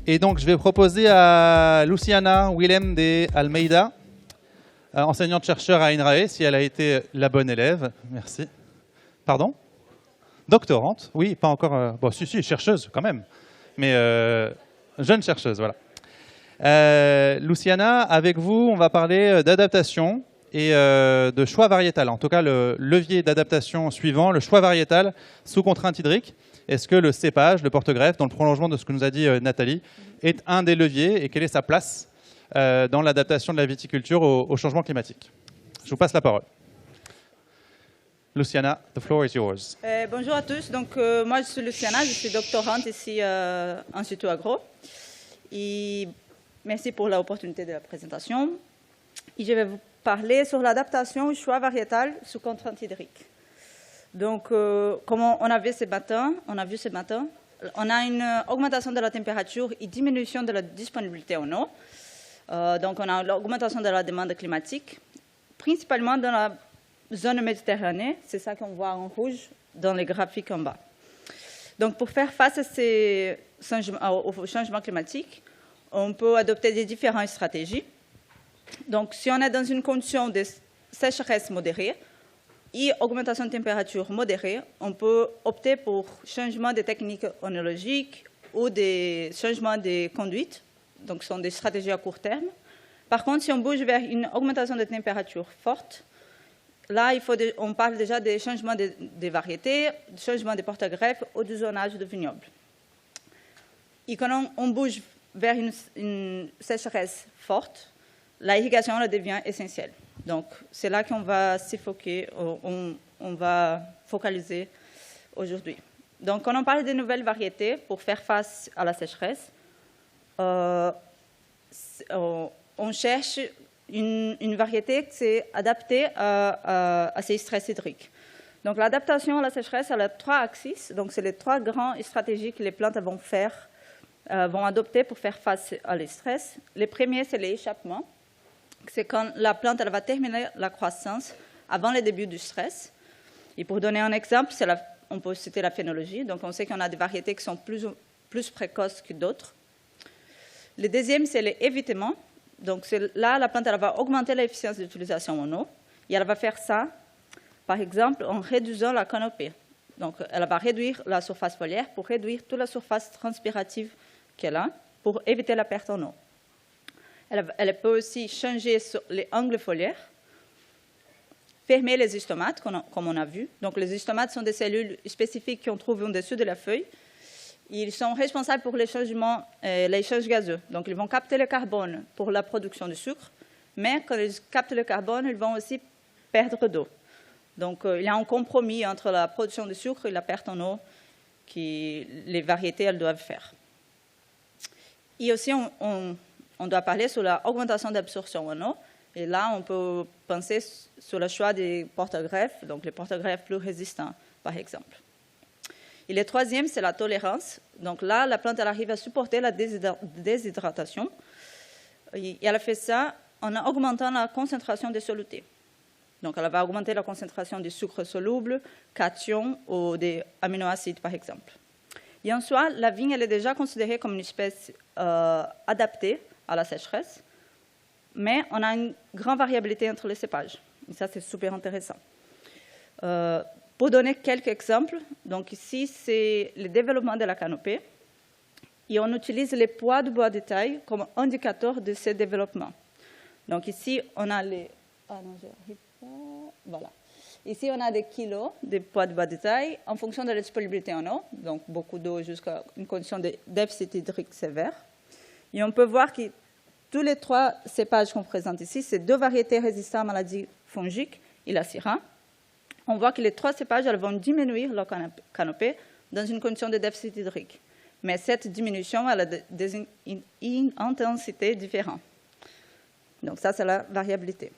Et donc, je vais proposer à Luciana Willem de Almeida, enseignante-chercheur à INRAE, si elle a été la bonne élève. Merci. Pardon? Doctorante? Oui, pas encore... bon, si, chercheuse quand même. Mais jeune chercheuse, voilà. Luciana, avec vous, on va parler d'adaptation et de choix variétal. En tout cas, le levier d'adaptation suivant, le choix variétal sous contrainte hydrique. Est-ce que le cépage, le porte-greffe, dans le prolongement de ce que nous a dit Nathalie, est un des leviers et quelle est sa place dans l'adaptation de la viticulture au changement climatique? Je vous passe la parole. Luciana, the floor is yours. Bonjour à tous. Donc, moi, je suis Luciana, je suis doctorante ici à Institut Agro. Et merci pour l'opportunité de la présentation. Et je vais vous parler sur l'adaptation au choix variétal sous contrainte hydrique. Donc, comme on a vu ce matin, on a une augmentation de la température et diminution de la disponibilité en eau. Donc, on a l'augmentation de la demande climatique, principalement dans la zone méditerranéenne. C'est ça qu'on voit en rouge dans les graphiques en bas. Donc, pour faire face à au changement climatique, on peut adopter des différentes stratégies. Donc, si on est dans une condition de sécheresse modérée et augmentation de température modérée, on peut opter pour changement des techniques onologiques ou des changements de conduite. Donc, ce sont des stratégies à court terme. Par contre, si on bouge vers une augmentation de température forte, là, on parle déjà des changements des variétés, du changement des porte-greffes ou du zonage de vignobles. Et quand on bouge vers une sécheresse forte, l'irrigation devient essentielle. Donc, c'est là qu'on va on va focaliser aujourd'hui. Donc, quand on parle de nouvelles variétés pour faire face à la sécheresse, on cherche une variété qui est adaptée à ces stress hydriques. Donc, l'adaptation à la sécheresse, elle a 3 axes. Donc, c'est les 3 grandes stratégies que les plantes vont adopter pour faire face à les stress. Le premier, c'est l'échappement. C'est quand la plante elle va terminer la croissance avant le début du stress. Et pour donner un exemple, on peut citer la phénologie. Donc, on sait qu'on a des variétés qui sont plus précoces que d'autres. Le deuxième, c'est l'évitement. Donc, là, la plante elle va augmenter l'efficience d'utilisation en eau. Et elle va faire ça, par exemple, en réduisant la canopée. Donc, elle va réduire la surface foliaire pour réduire toute la surface transpirative qu'elle a, pour éviter la perte en eau. Elle peut aussi changer les angles foliaires, fermer les histomates, comme on a vu. Donc, les histomates sont des cellules spécifiques qu'on trouve au-dessus de la feuille. Ils sont responsables pour l'échange gazeux. Donc, ils vont capter le carbone pour la production de sucre, mais quand ils captent le carbone, ils vont aussi perdre d'eau. Donc, il y a un compromis entre la production de sucre et la perte en eau que les variétés elles doivent faire. Et aussi, on doit parler sur l'augmentation d'absorption en eau. Et là, on peut penser sur le choix des porte-greffes, donc les porte-greffes plus résistants, par exemple. Et le troisième, c'est la tolérance. Donc là, la plante elle arrive à supporter la déshydratation. Et elle fait ça en augmentant la concentration des solutés. Donc, elle va augmenter la concentration des sucres solubles, cations ou des aminoacides, par exemple. Et en soi, la vigne elle est déjà considérée comme une espèce adaptée à la sécheresse, mais on a une grande variabilité entre les cépages. Et ça, c'est super intéressant. Pour donner quelques exemples, donc ici, c'est le développement de la canopée. Et on utilise les poids de bois de taille comme indicateur de ce développement. Donc ici, on a les... Ah non, j'arrive pas... Voilà. Ici, on a des kilos de poids de bois de taille en fonction de la disponibilité en eau, donc beaucoup d'eau jusqu'à une condition de déficit hydrique sévère. Et on peut voir que tous les 3 cépages qu'on présente ici, c'est 2 variétés résistantes aux maladies fongiques et la syrah. On voit que les 3 cépages elles vont diminuer leur canopée dans une condition de déficit hydrique. Mais cette diminution elle a une intensité différente. Donc ça, c'est la variabilité.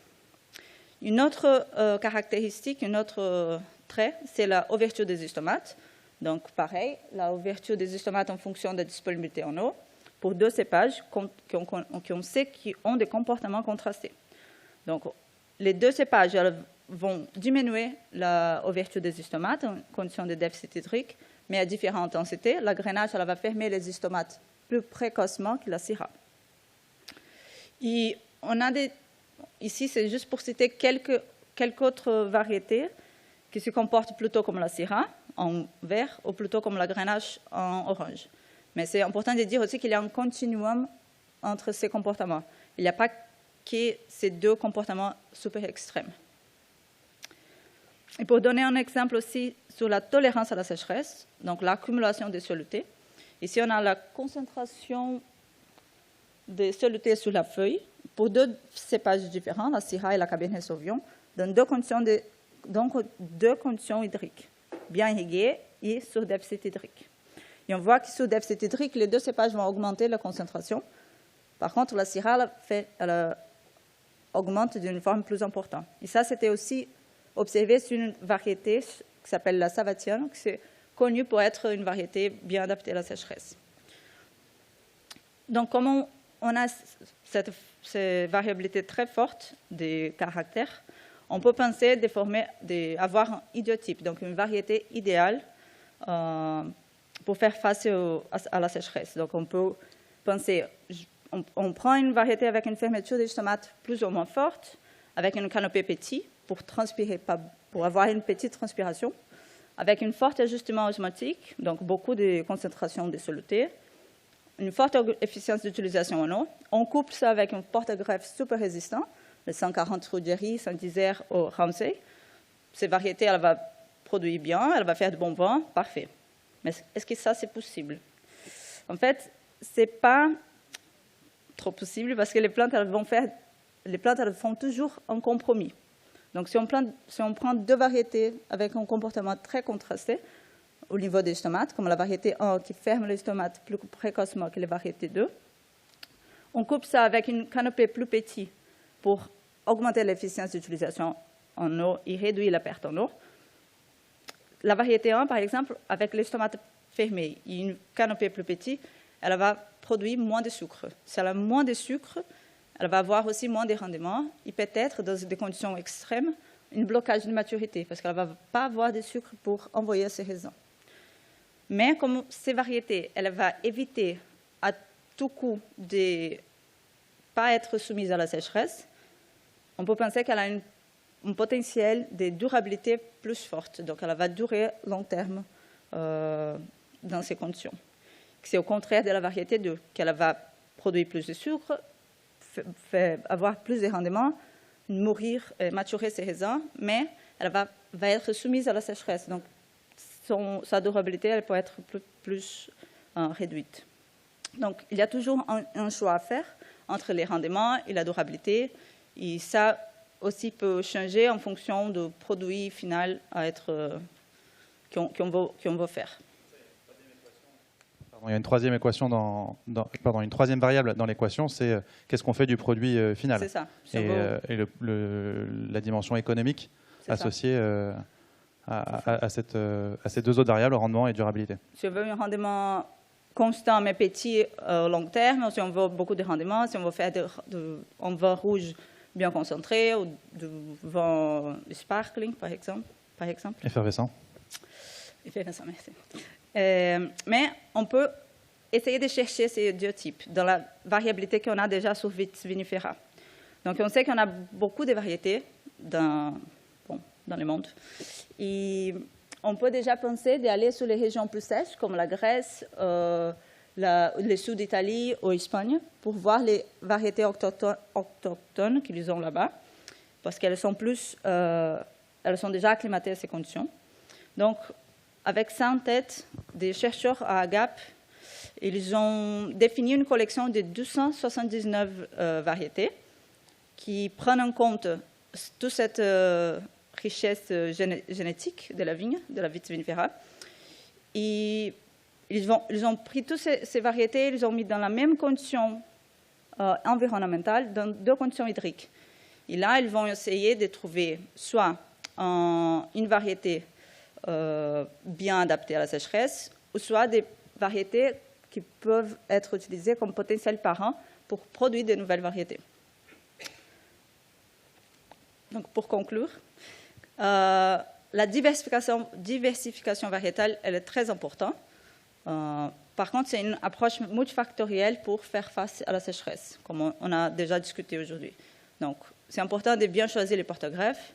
Une autre caractéristique, un autre trait, c'est l'ouverture des histomates. Donc pareil, l'ouverture des histomates en fonction de la disponibilité en eau pour 2 cépages qu'on sait qui ont des comportements contrastés. Donc les 2 cépages vont diminuer l'ouverture des histomates en condition de déficit hydrique, mais à différentes intensités. L'agrainage, elle va fermer les stomates plus précocement que la Syrah. Et on a ici, c'est juste pour citer quelques autres variétés qui se comportent plutôt comme la Syrah, en vert, ou plutôt comme l'agrainage en orange. Mais c'est important de dire aussi qu'il y a un continuum entre ces comportements. Il n'y a pas que ces deux comportements super extrêmes. Et pour donner un exemple aussi sur la tolérance à la sécheresse, donc l'accumulation des solutés, ici on a la concentration des solutés sur la feuille pour deux cépages différents, la Syrah et la Cabernet Sauvignon, dans deux conditions hydriques, bien irriguées et sur déficit hydrique. Et on voit que sur déficit hydrique, les deux cépages vont augmenter la concentration. Par contre, la Syrah elle augmente d'une forme plus importante. Et ça, c'était aussi observé sur une variété qui s'appelle la Savatienne, qui est connue pour être une variété bien adaptée à la sécheresse. Donc, comme on a cette variabilité très forte des caractères, on peut penser d'avoir un idiotype, donc une variété idéale pour faire face à la sécheresse. Donc, on peut penser, on prend une variété avec une fermeture des stomates plus ou moins forte, avec une canopée petite pour transpirer, pour avoir une petite transpiration, avec un fort ajustement osmotique, donc beaucoup de concentration de solutés, une forte efficience d'utilisation en eau. On couple ça avec un porte-greffe super résistant, le 140 Ruderi, 110 R au Ramsey. Ces variétés, elle va produire bien, elle va faire de bons vins, parfait. Mais est-ce que ça, c'est possible? En fait, ce n'est pas trop possible parce que les plantes, elles font toujours un compromis. Donc, si on prend deux variétés avec un comportement très contrasté au niveau des stomates, comme la variété 1 qui ferme les stomates plus précocement que la variété 2, on coupe ça avec une canopée plus petite pour augmenter l'efficience d'utilisation en eau et réduire la perte en eau. La variété 1, par exemple, avec les stomates fermés et une canopée plus petite, elle va produire moins de sucre. Si elle a moins de sucre, elle va avoir aussi moins de rendement et peut-être, dans des conditions extrêmes, un blocage de maturité parce qu'elle ne va pas avoir de sucre pour envoyer ses raisins. Mais comme ces variétés, elle va éviter à tout coup de ne pas être soumise à la sécheresse, on peut penser qu'elle a un potentiel de durabilité plus forte. Donc, elle va durer long terme dans ces conditions. C'est au contraire de la variété 2, qu'elle va produire plus de sucre, avoir plus de rendement, mûrir et maturer ses raisins, mais elle va être soumise à la sécheresse. Donc, sa durabilité elle peut être plus réduite. Donc, il y a toujours un choix à faire entre les rendements et la durabilité. Et ça aussi peut changer en fonction du produit final qu'on veut faire. Il y a une troisième équation une troisième variable dans l'équation, c'est qu'est-ce qu'on fait du produit final. C'est ça. Et la dimension économique associée à ces deux autres variables, rendement et durabilité. Si on veut un rendement constant mais petit au long terme, si on veut beaucoup de rendement, si on veut faire un vin rouge bien concentré ou du vin sparkling, par exemple. Effervescent. Effervescent, merci. Mais on peut essayer de chercher ces idiotypes dans la variabilité qu'on a déjà sur Vitis vinifera. Donc, on sait qu'on a beaucoup de variétés dans le monde. Et on peut déjà penser d'aller sur les régions plus sèches, comme la Grèce, le sud d'Italie ou l'Espagne, pour voir les variétés autochtones qu'ils ont là-bas, parce qu'elles sont déjà acclimatées à ces conditions. Donc, avec ça en tête, des chercheurs à Gap, ils ont défini une collection de 279 variétés qui prennent en compte toute cette richesse génétique de la vigne, de la Vitis vinifera. Et ils ont pris toutes ces variétés, ils ont mis dans la même condition environnementale, dans deux conditions hydriques. Et là, ils vont essayer de trouver soit une variété bien adaptées à la sécheresse, ou soit des variétés qui peuvent être utilisées comme potentiels parents pour produire de nouvelles variétés. Donc, pour conclure, la diversification variétale, elle est très importante. Par contre, c'est une approche multifactorielle pour faire face à la sécheresse, comme on a déjà discuté aujourd'hui. Donc, c'est important de bien choisir les porte-greffes,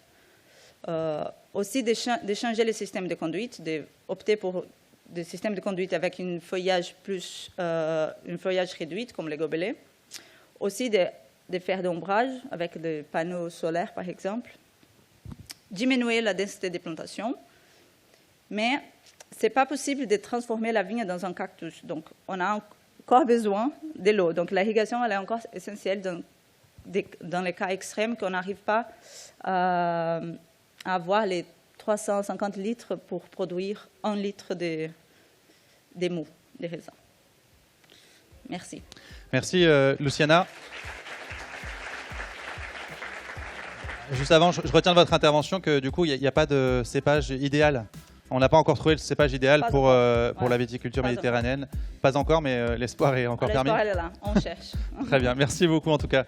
aussi de changer les systèmes de conduite, d'opter pour des systèmes de conduite avec un feuillage réduit, comme les gobelets, aussi de faire d'ombrage avec des panneaux solaires, par exemple, diminuer la densité des plantations, mais ce n'est pas possible de transformer la vigne dans un cactus. Donc, on a encore besoin de l'eau. Donc, l'irrigation, elle est encore essentielle dans les cas extrêmes qu'on n'arrive pas à avoir les 350 litres pour produire 1 litre de mou, de raisin. Merci. Merci, Luciana. Juste avant, je retiens de votre intervention que du coup, il n'y a pas de cépage idéal. On n'a pas encore trouvé le cépage idéal pour la viticulture méditerranéenne. Pas encore, mais l'espoir est encore permis. L'espoir, elle est là. On cherche. Très bien. Merci beaucoup en tout cas.